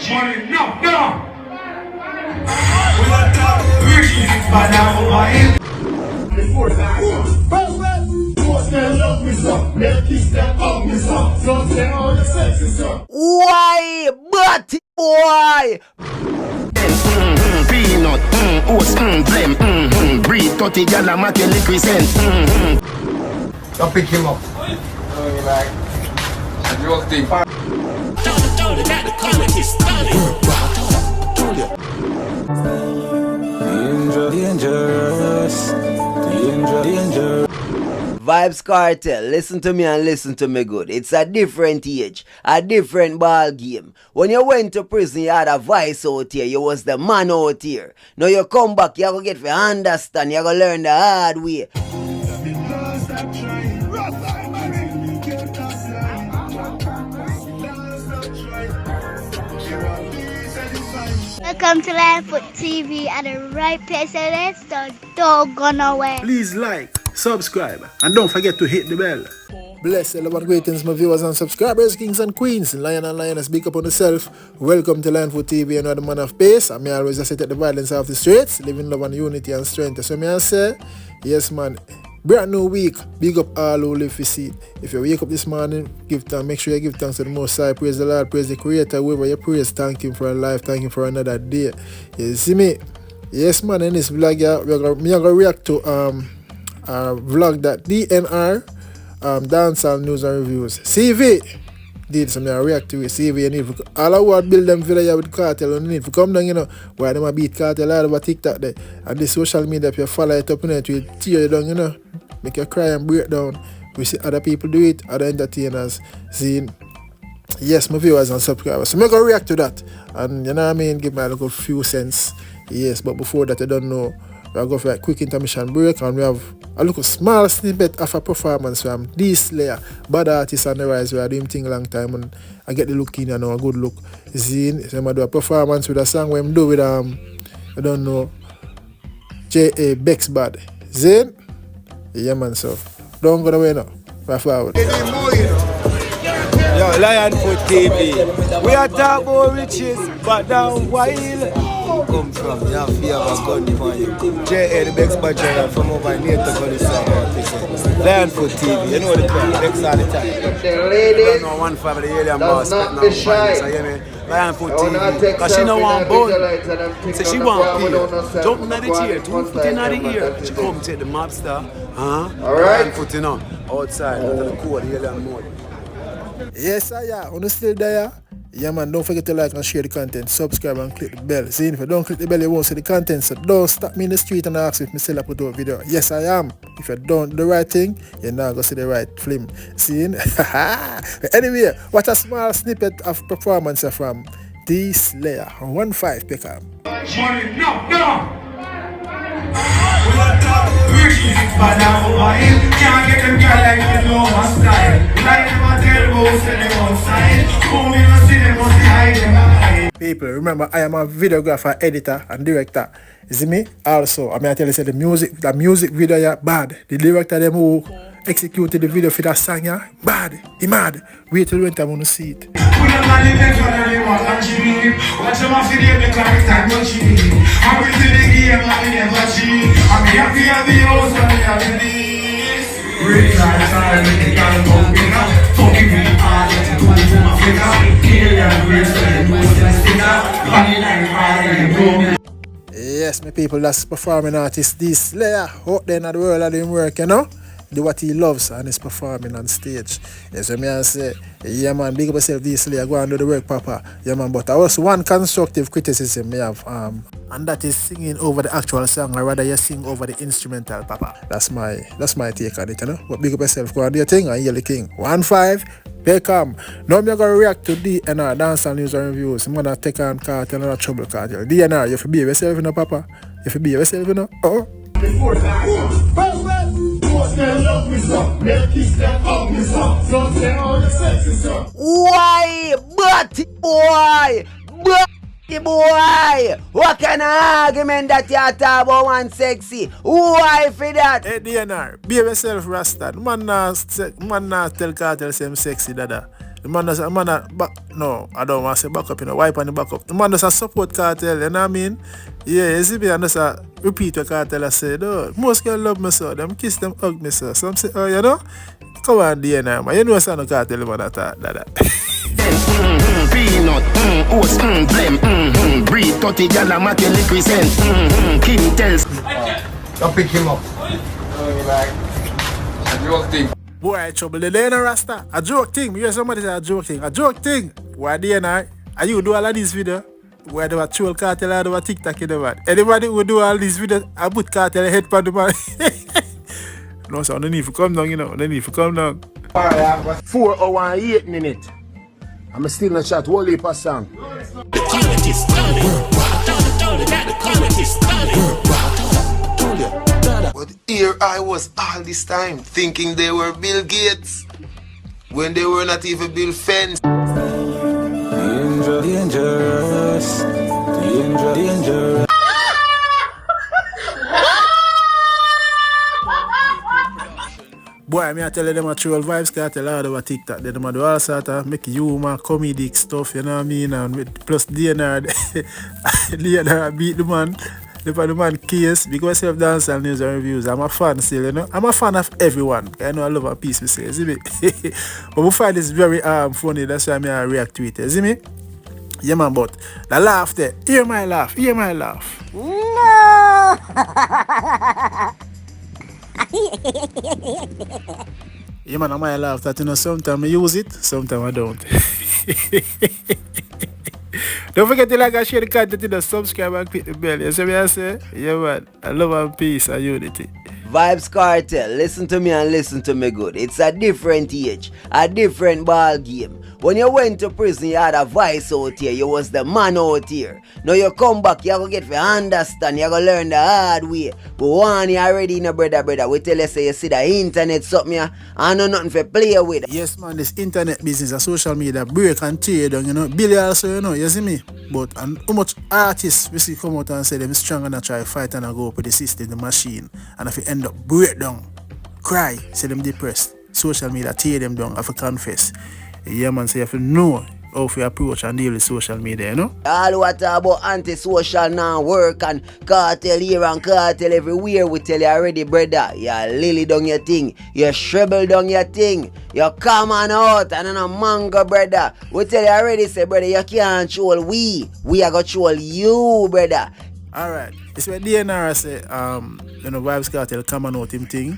Money, no. We are talking rich, but now why? Before that, love me so, let's kiss them hug me so, so say all the sexy so. Why, but boy? Peanut, oats, blem, breathe, 30 gala, make a liquid scent. I'll pick him up. You'll think. Dangerous. Vybz Kartel, listen to me and listen to me good. It's a different age, a different ball game. When you went to prison, you had a voice out here. You was the man out here. Now you come back, you have to get to understand. You have to learn the hard way. Welcome to Linefoot TV at the right place, so let's don't go nowhere. Please like, subscribe, and don't forget to hit the bell. Bless all our greetings, my viewers and subscribers, kings and queens, lion and lioness, big up on yourself. Welcome to Linefoot TV, another man of peace. And me always just set the violence off the streets, living love and unity and strength. So me I say, yes man, brand new week, big up all who live for see. If you wake up this morning, give thanks, make sure you give thanks to the Most High, praise the Lord, praise the Creator, whoever you praise, thank Him for a life, thank Him for another day. You see me? Yes man, in this vlog, yeah, I'm gonna react to a vlog that DNR, Dancehall News and Reviews, CV did, so I react to it. CV, you need to, all I want build them video with Kartel, you need to come down, you know, where they might beat Kartel all over TikTok there. And the social media, if you follow it up in it, will tear you down, you know, make you cry and break down. We see other people do it, other entertainers, seeing, yes, my viewers and subscribers. So I'm going to react to that, and you know what I mean, give me a little few cents, yes, but before that, I don't know, we'll go for a quick intermission break, and we have a little small snippet of a performance from Sl&yer, bad artist on the rise. We are doing thing long time, and I get the look in, you know, a good look. Zine, so I'm going to do a performance with a song where I'm doing with, I don't know, J.A. Bex Bad. Zine? Yeah, man, so don't go away now. Right forward. Yo, Linefoot TV. We are talking about riches, but down while come from, you have fear of a gun for you. J.A. the Bex Bad from over near to Police. Linefoot TV, you know the thing, Bex all the time. I don't know one family alien boss, but now finance, you hear me? Linefoot TV, because she don't want bone. So she want pay. Jumping at the chair, 2 foot in the ear. She come take the mobster. Alright. Linefoot, you know, outside, under the cold alien mode. Yes, I am. On the still there. Yeah, man, don't forget to like and share the content, subscribe and click the bell. See, if you don't click the bell, you won't see the content. So don't stop me in the street and ask if I still put out a video. Yes, I am. If you don't do the right thing, you're not going to see the right film. See? Anyway, watch a small snippet of performance from Sl&yer. 1-5 pick up. Money, no. We are talking rich, but now why? Can't get them girl like you know my style. Like them a tell most of them outside. Come in and see them must hide them behind. People, remember I am a videographer, editor and director. You see me? Also, I mean I tell you say the music video yeah, bad. The director them who executed the video for that song yeah, bad. He mad. Wait till when time on see it. Watch them off the game, the clock is time to cheat. I'm with the game, I never cheat. I'm happy at the house, and I have this. Rich and sorry, make the girl go bigger. Fucking me hard, let it go to my finger. Kill your grace, let it go to the stinger. Funny like hard, like broken. Yes, my people, that's performing artist Sl&yer. Out there in the world of him work, you know. Do what he loves and is performing on stage. Yes, so me I say, yeah man, big up yourself Sl&yer, go and do the work proper. Yeah man, but I also one constructive criticism me have, and that is singing over the actual song, or rather you sing over the instrumental, papa. That's my take on it, you know. But big up yourself, go and do your thing and hear the king. 1-5, welcome. Now I'm gonna react to DNR, Dancehall News and Reviews. I'm gonna take on Kartel, another trouble Kartel. DNR, you have to behave yourself, you know, papa. You have to behave yourself, you know. Before that, love me so, let's kiss them hug me so, so say all the sexy so. Why, but boy, what kind of argument that you talk about one sexy? Why for that? Hey DNR, behave yourself, Rasta. Man not tell Kartel say I'm sexy, dada. The man does a man a back. No, I don't want to say back up, you know, wipe on the back up. The man does a support Kartel, you know what I mean? Yeah, you see me, and just a repeat what Kartel I said. Oh, most girls love me so, them kiss them, hug me so. Some say, oh, you know? Come on, DNR, man. You know what's on the Kartel, man, I thought that. Peanut, oats, blem, breed 30 gal a make represent, Kim tells. Don't pick him up. Boy, trouble the DNR Rasta. A joke thing. You hear somebody say a joke thing. A joke thing. Why DNR? And you do all of these videos? Where they were troll Kartel and they were TikTok in the man. Anybody who do all these videos, I put Kartel head for the man. No, so don't need to come down, you know. Don't need to come down. 4 hours and 8 minutes. I'm still in chat, whole heap of song. But here I was all this time thinking they were Bill Gates when they were not even Bill Fence. Dangerous. Boy, I tell them I troll Vybz Kartel all over TikTok. They do all sort of make humor, comedic stuff, you know what I mean? And with, plus DNR, DNR beat the man. The man case because of Dancehall News and Reviews. I'm a fan still, you know. I'm a fan of everyone. I know I love a piece, we say, see me? But we find this very funny, that's why I react to it, see me? Yeah, man, but the laugh there. Hear my laugh. No! Yeah, man, I might laugh that, you know, sometimes I use it, sometimes I don't. Don't forget to like and share the content, you know, subscribe and click the bell. You see what I say? Yeah, man, I love and peace and unity. Vybz Kartel, listen to me and listen to me good. It's a different age, a different ball game. When you went to prison, you had a voice out here, you was the man out here. Now you come back, you go get to understand, you go learn the hard way. But one you already in a brother. We tell you say you see the internet something here, and no nothing for play with. Yes, man, this internet business and social media break and tear down, you know. Billy also, you know, you see me? But and how much artists we see come out and say them strong and try fight and go up with the system, the machine. And if you end up break down, cry, say them depressed. Social media tear them down, have to confess. Yeah, man, so you have to know how to approach and deal with social media, you know? All what about anti-social now work and cartel here and cartel everywhere, we tell you already, brother. You lily down your thing, you shrivel down your thing, you come on out and a mango, brother. We tell you already, say, brother, you can't troll we are gonna troll you, brother. Alright, it's where DNR say, you know, Vybz Kartel come on out him thing.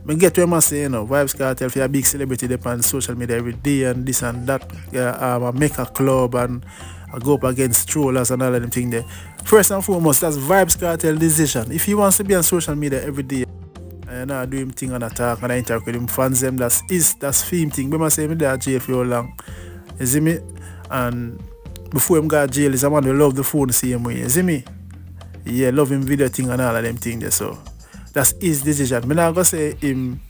I get to him and say, you know, Vybz Kartel for a big celebrity on social media every day and this and that. I make a club and I go up against trollers and all of them things there. First and foremost, that's Vybz Kartel decision. If he wants to be on social media every day and I do him thing and I talk and I interact with him fans them, that's film thing. But I say, I'm there at jail for how long. You see me? And before him got jail, is a man who love the phone the same way. You see me? Yeah, love him video thing and all of them things there, so. That's his decision. I'm not going to say him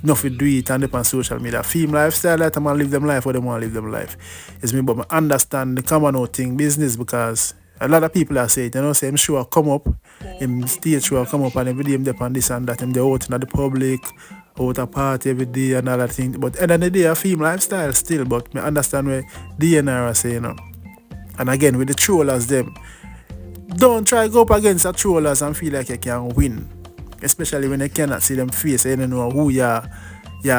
nothing do it and up on social media. Film lifestyle, that man live them life or they want to live them life. It's me, but I understand the common out thing business because a lot of people are saying, you know, say him sure come up, him stage show come up and every day him dep on this and that, him they out in the public, out a party every day and all that thing. But at the end of the day, a film lifestyle still, but I understand where DNR are saying, you know. And again, with the trollers them, don't try to go up against the trollers and feel like you can win. Especially when you cannot see them face, you don't know who you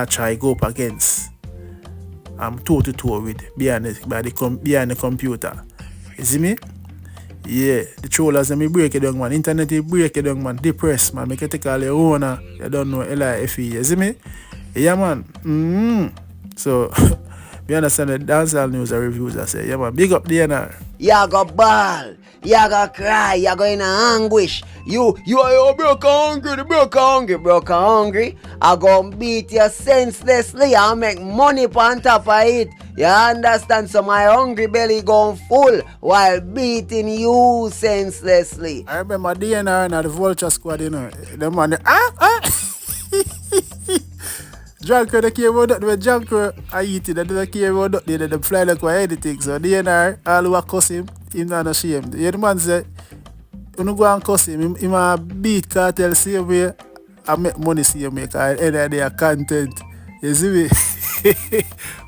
try to go up against. I'm toe to toe with behind the computer. You see me? Yeah, the trollers them break it down, man. Internet they break it down, man. Depressed, man. Make you take all your owner. You don't know L.I.F.E. You see me? Yeah, man. So we understand the Dancehall News and Reviews. I say, yeah, man. Big up DNR. You go ball, you go cry, you go in anguish. You are broke hungry. I go beat you senselessly and make money on top of it. You understand? So my hungry belly gone full while beating you senselessly. I remember DNR and the Vulture Squad, you know. The man, Junker, they came out with Junker, I eat it, they came out, they fly like anything. So DNR, all who cuss him not ashamed. The man say, you don't go and cuss him, he beat Kartel same way, I make money same way, because any of their content, you see me?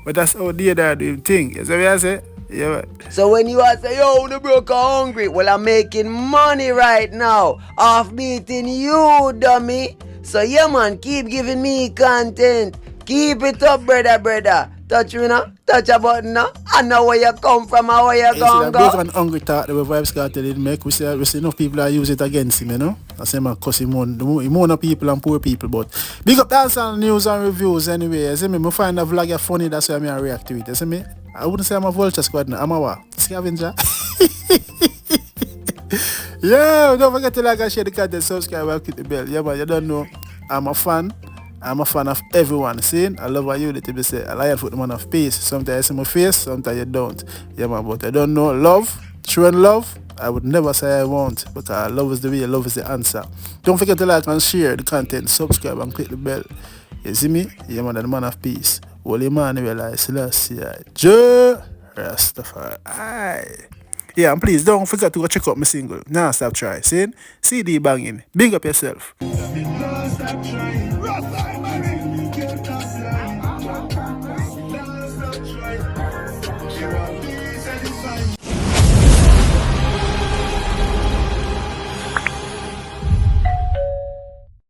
But that's how DNR do him thing. You see what I say? Yeah, man. So when you are say, yo, the broke are hungry, well, I'm making money right now off beating you, dummy. So yeah, man, keep giving me content. Keep it up, brother. Touch me now, touch a button now. I know where you come from and where you gonna Broke go. and hungry talk the way Vybz Kartel did make. We see enough people that use it against him, you know. I say man, cause he more people and poor people. But big up Dancehall News and Reviews anyway. You see me, I find the vlog funny, that's why I react to it. You see me? I wouldn't say I'm a vulture squad now. I'm a what? Scavenger. Yeah, don't forget to like and share the content, subscribe and click the bell. Yeah, man, you don't know. I'm a fan of everyone. See? I love how you little say I like for the man of peace. Sometimes you see my face, sometimes you don't. Yeah, man, but I don't know love. Showing love, I would never say I won't, because love is the way, love is the answer. Don't forget to like and share the content, subscribe and click the bell. You see me? Yeah, man, the man of peace. Holy Emmanuel, Sl&yer, Joe Rastafari. Yeah, and please don't forget to go check out my single. Now stop trying. See? CD banging. Big up yourself. Stop trying.